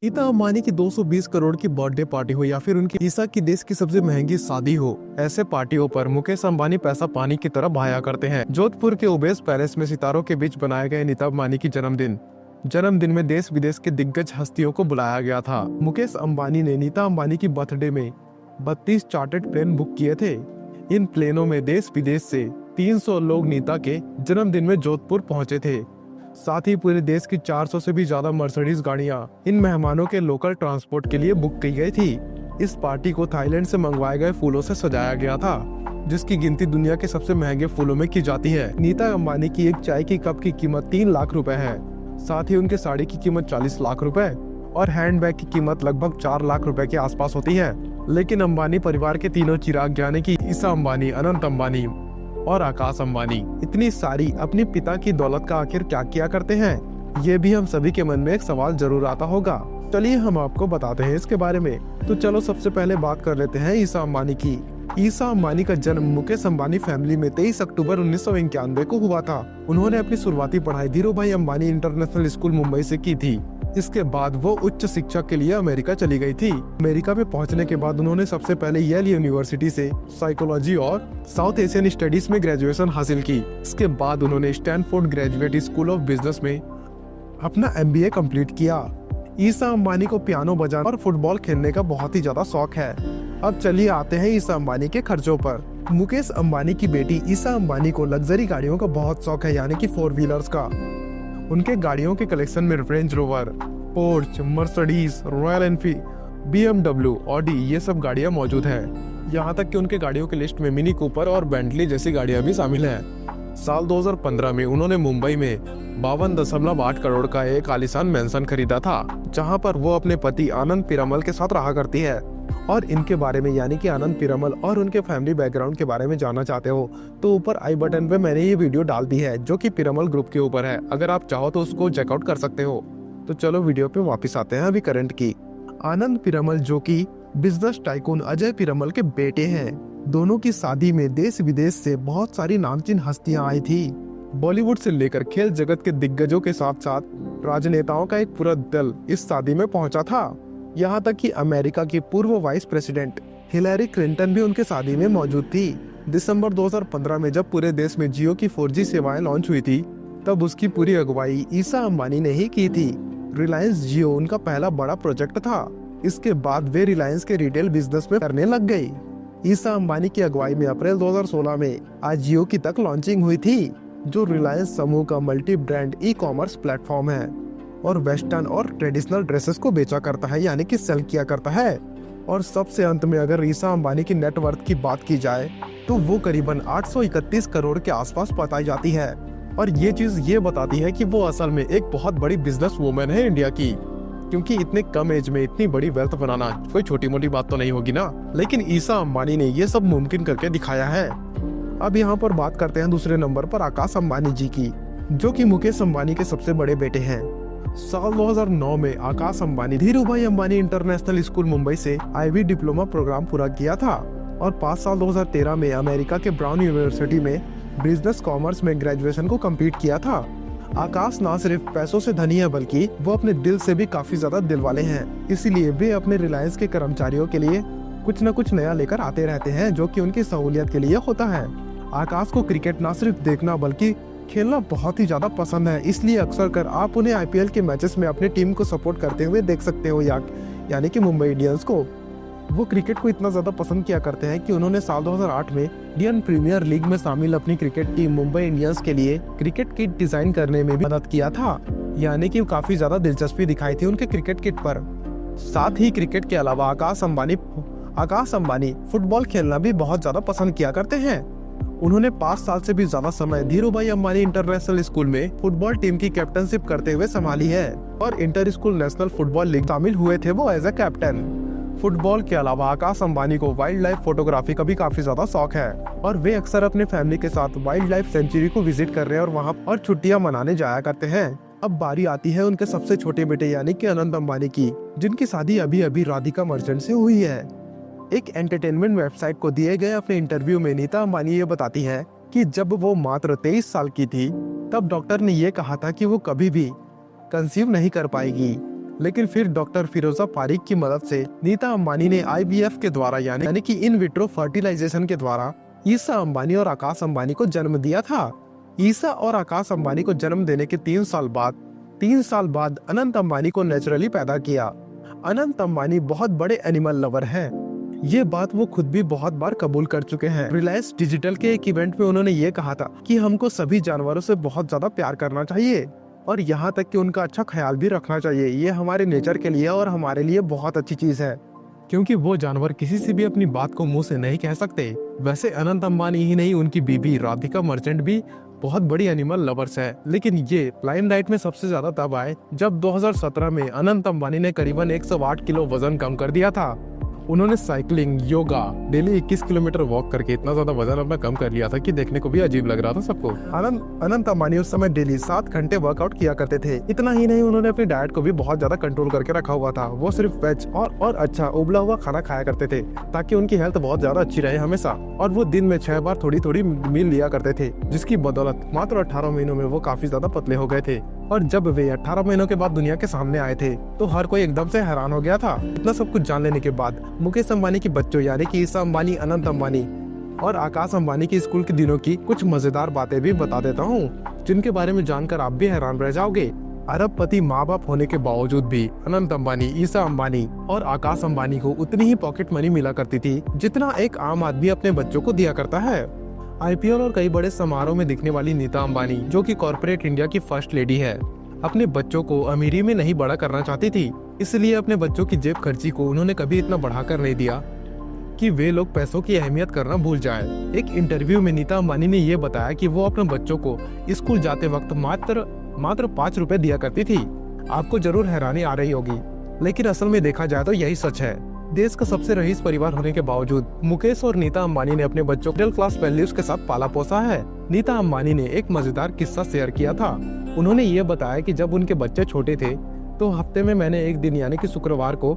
नीता अंबानी की 220 करोड़ की birthday party हो या फिर उनकी ईसा की देश की सबसे महंगी शादी हो, ऐसे पार्टियों पर मुकेश अंबानी पैसा पानी की तरह बहाया करते हैं। जोधपुर के ओबेस पैलेस में सितारों के बीच बनाए गए नीता अंबानी की जन्मदिन में देश विदेश के दिग्गज हस्तियों को बुलाया गया था। मुकेश अंबानी ने नीता अंबानी की बर्थडे में 32 चार्टर्ड प्लेन बुक किए थे। इन प्लेनों में देश विदेश से 300 लोग नीता के जन्मदिन में जोधपुर पहुंचे थे। साथ ही पूरे देश की 400 से भी ज्यादा मर्सिडीज गाड़ियां इन मेहमानों के लोकल ट्रांसपोर्ट के लिए बुक की गई थी। इस पार्टी को थाईलैंड से मंगवाए गए फूलों से सजाया गया था, जिसकी गिनती दुनिया के सबसे महंगे फूलों में की जाती है। नीता अंबानी की एक चाय की कप की कीमत 3 लाख रुपए है। साथ ही उनके साड़ी की कीमत 40 लाख रुपए और हैंडबैग की कीमत लगभग 4 लाख रुपए के आसपास होती है। लेकिन अंबानी परिवार के तीनों चिराग यानी कि ईसा अंबानी, अनंत अंबानी और आकाश अंबानी इतनी सारी अपने पिता की दौलत का आखिर क्या किया करते हैं, ये भी हम सभी के मन में एक सवाल जरूर आता होगा। चलिए हम आपको बताते हैं इसके बारे में। तो चलो सबसे पहले बात कर लेते हैं ईसा अंबानी की। ईसा अंबानी का जन्म मुकेश अंबानी फैमिली में 23 अक्टूबर 1991 को हुआ था। उन्होंने अपनी शुरुआती पढ़ाई धीरूभाई अंबानी इंटरनेशनल स्कूल मुंबई से की थी। इसके बाद वो उच्च शिक्षा के लिए अमेरिका चली गई थी। अमेरिका में पहुंचने के बाद उन्होंने सबसे पहले येल यूनिवर्सिटी से साइकोलॉजी और साउथ एशियन स्टडीज में ग्रेजुएशन हासिल की। इसके बाद उन्होंने Stanford graduate school of business में अपना MBA कंप्लीट किया। ईसा अंबानी को पियानो बजाना और फुटबॉल खेलने का बहुत ही ज्यादा शौक है। अब चलिए आते हैं ईसा अंबानी के खर्चों पर। मुकेश अंबानी की बेटी ईसा अंबानी को लग्जरी गाड़ियों का बहुत शौक है, यानी कि 4 व्हीलर्स का। उनके गाड़ियों के कलेक्शन में range rover, porch, Mercedes, royal Enfield, BMW, Audi ये सब गाड़ियां मौजूद हैं। यहाँ तक कि उनके गाड़ियों की लिस्ट में मिनी कूपर और बेंटली जैसी गाड़ियां भी शामिल हैं। साल 2015 में उन्होंने मुंबई में 52.8 करोड़ का एक आलीशान मैंशन खरीदा था, जहाँ पर वो अपने पति आनंद पीरामल के साथ रहा करती है। और इनके बारे में यानी कि आनंद पीरामल और उनके फैमिली बैकग्राउंड के बारे में जानना चाहते हो तो ऊपर आई बटन पे मैंने ये वीडियो डाल दी है, जो कि पीरामल ग्रुप के ऊपर है। अगर आप चाहो तो उसको चेकआउट कर सकते हो। तो चलो वीडियो पे वापस आते हैं अभी करंट की। आनंद पीरामल जो कि बिजनेस टाइकून अजय पीरामल के बेटे हैं। दोनों की शादी में देश विदेश से बहुत सारी नामचीन हस्तियां आई थी। बॉलीवुड से लेकर खेल जगत के दिग्गजों के साथ साथ राजनेताओं का एक पूरा दल इस शादी में पहुंचा था। यहाँ तक कि अमेरिका की पूर्व वाइस प्रेसिडेंट हिलैरी क्लिंटन भी उनके शादी में मौजूद थी। दिसंबर 2015 में जब पूरे देश में जियो की 4G सेवाएं लॉन्च हुई थी, तब उसकी पूरी अगुवाई ईसा अंबानी ने ही की थी। रिलायंस जियो उनका पहला बड़ा प्रोजेक्ट था। इसके बाद वे रिलायंस के रिटेल बिजनेस में करने लग गई। ईसा अंबानी की अगुवाई में अप्रैल 2016 में आज जियो की तक लॉन्चिंग हुई थी, जो रिलायंस समूह का मल्टी ब्रांड ई-कॉमर्स प्लेटफॉर्म है और वेस्टर्न और ट्रेडिशनल ड्रेसेस को बेचा करता है, यानी कि सेल किया करता है। और सबसे अंत में अगर ईसा अंबानी की नेटवर्थ की बात की जाए तो वो करीबन 831 करोड़ के आसपास बताई जाती है। और ये चीज ये बताती है कि वो असल में एक बहुत बड़ी बिजनेस वूमेन है इंडिया की, क्योंकि इतने कम एज में इतनी बड़ी वेल्थ बनाना कोई छोटी मोटी बात तो नहीं होगी ना। लेकिन ईसा अंबानी ने ये सब मुमकिन करके दिखाया है। अब यहाँ पर बात करते हैं दूसरे नंबर पर आकाश अंबानी जी की, जो कि मुकेश अंबानी के सबसे बड़े बेटे हैं। साल 2009 में आकाश अंबानी धीरूभाई अंबानी इंटरनेशनल स्कूल मुंबई से IB डिप्लोमा प्रोग्राम पूरा किया था और 5 साल 2013 में अमेरिका के ब्राउन यूनिवर्सिटी में बिजनेस कॉमर्स में ग्रेजुएशन को कंप्लीट किया था। आकाश ना सिर्फ पैसों से धनी है, बल्कि वो अपने दिल से भी काफी ज्यादा दिल वाले हैं। इसीलिए वे अपने रिलायंस के कर्मचारियों के लिए कुछ न कुछ नया लेकर आते रहते हैं, जो कि उनकी सहूलियत के लिए होता है। आकाश को क्रिकेट ना सिर्फ देखना बल्कि खेलना बहुत ही ज्यादा पसंद है। इसलिए अक्सर कर आप उन्हें IPL के मैचेस में अपनी टीम को सपोर्ट करते हुए देख सकते हो, यानी कि मुंबई इंडियंस को। वो क्रिकेट को इतना ज्यादा पसंद किया करते हैं कि उन्होंने साल 2008 में इंडियन प्रीमियर लीग में शामिल अपनी क्रिकेट टीम मुंबई इंडियंस के लिए क्रिकेट किट डिजाइन करने में भी मदद किया था, यानी कि काफी ज्यादा दिलचस्पी दिखाई थी उनके क्रिकेट किट पर। साथ ही क्रिकेट के अलावा आकाश अंबानी फुटबॉल खेलना भी बहुत ज्यादा पसंद किया करते हैं। उन्होंने 5 साल से भी ज्यादा समय धीरूभाई अंबानी इंटरनेशनल स्कूल में फुटबॉल टीम की कैप्टनशिप करते हुए संभाली है और inter school national football league शामिल हुए थे वो एज ए कैप्टन। फुटबॉल के अलावा आकाश अंबानी को वाइल्ड लाइफ फोटोग्राफी का भी काफी ज्यादा शौक है और वे अक्सर अपने फैमिली के साथ वाइल्ड लाइफ सेंचुरी को विजिट कर रहे हैं और वहाँ और छुट्टियां मनाने जाया करते हैं। अब बारी आती है उनके सबसे छोटे बेटे यानी कि अनंत अंबानी की, जिनकी शादी अभी अभी राधिका मर्चेंट से हुई है। एक एंटरटेनमेंट वेबसाइट को दिए गए अपने इंटरव्यू में नीता अंबानी ये बताती है कि जब वो मात्र 23 साल की थी तब डॉक्टर ने ये कहा था कि वो कभी भी कंसीव नहीं कर पाएगी। लेकिन फिर डॉक्टर फिरोजा पारिक की मदद से नीता अंबानी ने IVF के द्वारा यानी कि इन विट्रो फर्टिलाइजेशन के द्वारा ईसा अंबानी और आकाश अंबानी को जन्म दिया था। ईसा और आकाश अंबानी को जन्म देने के 3 साल बाद अनंत अंबानी को नेचुरली पैदा किया। अनंत अंबानी बहुत बड़े एनिमल लवर हैं। ये बात वो खुद भी बहुत बार कबूल कर चुके हैं। रिलायंस डिजिटल के एक इवेंट में उन्होंने ये कहा था कि हमको सभी जानवरों से बहुत ज्यादा प्यार करना चाहिए और यहाँ तक कि उनका अच्छा ख्याल भी रखना चाहिए। ये हमारे नेचर के लिए और हमारे लिए बहुत अच्छी चीज है, क्योंकि वो जानवर किसी से भी अपनी बात को मुंह से नहीं कह सकते। वैसे अनंत अंबानी ही नहीं, उनकी बीबी राधिका मर्चेंट भी बहुत बड़ी एनिमल लवर्स है। लेकिन ये लाइमलाइट में सबसे ज्यादा तब आए जब 2017 में अनंत अंबानी ने करीबन 108 किलो वजन कम कर दिया था। उन्होंने cycling, yoga, daily 21 kilometre walk करके इतना ज्यादा वजन अपना कम कर लिया था कि देखने को भी अजीब लग रहा था सबको। अनंत अंबानी उस समय डेली 7 घंटे वर्कआउट किया करते थे। इतना ही नहीं, उन्होंने अपनी डाइट को भी बहुत ज्यादा कंट्रोल करके रखा हुआ था। वो सिर्फ वेज और अच्छा उबला हुआ खाना खाया करते थे ताकि उनकी हेल्थ बहुत ज्यादा अच्छी रहे हमेशा। और वो दिन में 6 बार थोड़ी मील लिया करते थे, जिसकी बदौलत मात्र 18 महीनों में वो काफी ज्यादा पतले हो गए थे। और जब वे 18 महीनों के बाद दुनिया के सामने आए थे तो हर कोई एकदम से हैरान हो गया था। इतना सब कुछ जान लेने के बाद मुकेश अंबानी के बच्चों यानी कि ईसा अंबानी, अनंत अंबानी और आकाश अंबानी के स्कूल के दिनों की कुछ मजेदार बातें भी बता देता हूँ, जिनके बारे में जानकर आप भी हैरान रह जाओगे। अरबपति माँ बाप होने के बावजूद भी अनंत अंबानी, ईसा अंबानी और आकाश अंबानी को उतनी ही पॉकेट मनी मिला करती थी जितना एक आम आदमी अपने बच्चों को दिया करता है। IPL और कई बड़े समारोह में दिखने वाली नीता अंबानी, जो कि कॉर्पोरेट इंडिया की फर्स्ट लेडी है, अपने बच्चों को अमीरी में नहीं बड़ा करना चाहती थी। इसलिए अपने बच्चों की जेब खर्ची को उन्होंने कभी इतना बढ़ाकर नहीं दिया कि वे लोग पैसों की अहमियत करना भूल जाएं। एक इंटरव्यू में नीता अंबानी ने यह बताया कि वो अपने बच्चों को स्कूल जाते वक्त मात्र 5 रुपए दिया करती थी। आपको जरूर हैरानी आ रही होगी, लेकिन असल में देखा जाए तो यही सच है। देश का सबसे रईस परिवार होने के बावजूद मुकेश और नीता अंबानी ने अपने बच्चों को मिडिल क्लास वैल्यूज के साथ पाला पोसा है। नीता अंबानी ने एक मजेदार किस्सा शेयर किया था। उन्होंने ये बताया कि जब उनके बच्चे छोटे थे तो हफ्ते में मैंने एक दिन यानी कि शुक्रवार को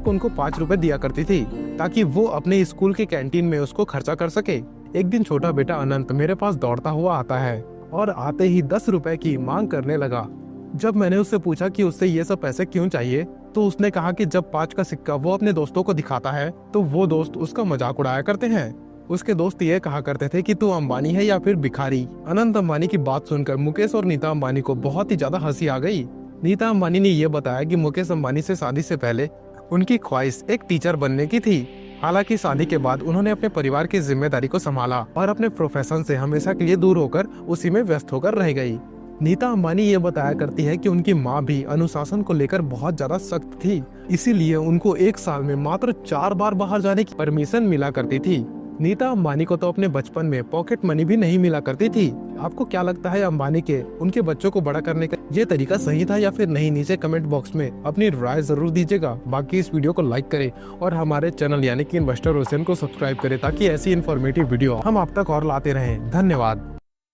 उनको 5 रुपए दिया करती थी ताकि वो अपने स्कूल के कैंटीन में उसको खर्चा कर सके। एक दिन छोटा बेटा अनंत मेरे पास दौड़ता हुआ आता है और आते ही 10 रुपए की मांग करने लगा। जब मैंने उससे पूछा कि उससे ये सब पैसे क्यों चाहिए, तो उसने कहा कि जब 5 का सिक्का वो अपने दोस्तों को दिखाता है तो वो दोस्त उसका मजाक उड़ाया करते हैं। उसके दोस्त ये कहा करते थे कि तू अंबानी है या फिर भिखारी। अनंत अंबानी की बात सुनकर मुकेश और नीता अंबानी को बहुत ही ज्यादा हंसी आ गई। नीता अंबानी ने यह बताया कि मुकेश अंबानी से शादी से पहले उनकी ख्वाहिश एक टीचर बनने की थी। हालांकि शादी के बाद उन्होंने अपने परिवार की जिम्मेदारी को संभाला और अपने प्रोफेशन से हमेशा के लिए दूर होकर उसी में व्यस्त होकर रह गई। नीता अंबानी ये बताया करती है कि उनकी माँ भी अनुशासन को लेकर बहुत ज्यादा सख्त थी, इसीलिए उनको 1 साल में मात्र 4 बार बाहर जाने की परमिशन मिला करती थी। नीता अंबानी को तो अपने बचपन में पॉकेट मनी भी नहीं मिला करती थी। आपको क्या लगता है, अंबानी के उनके बच्चों को बड़ा करने का ये तरीका सही था या फिर नहीं? नीचे कमेंट बॉक्स में अपनी राय जरूर दीजिएगा। बाकी इस वीडियो को लाइक करें और हमारे चैनल यानी कि इन्वेस्टर ओशन को सब्सक्राइब करें ताकि ऐसी इन्फॉर्मेटिव वीडियो हम आप तक और लाते रहें। धन्यवाद।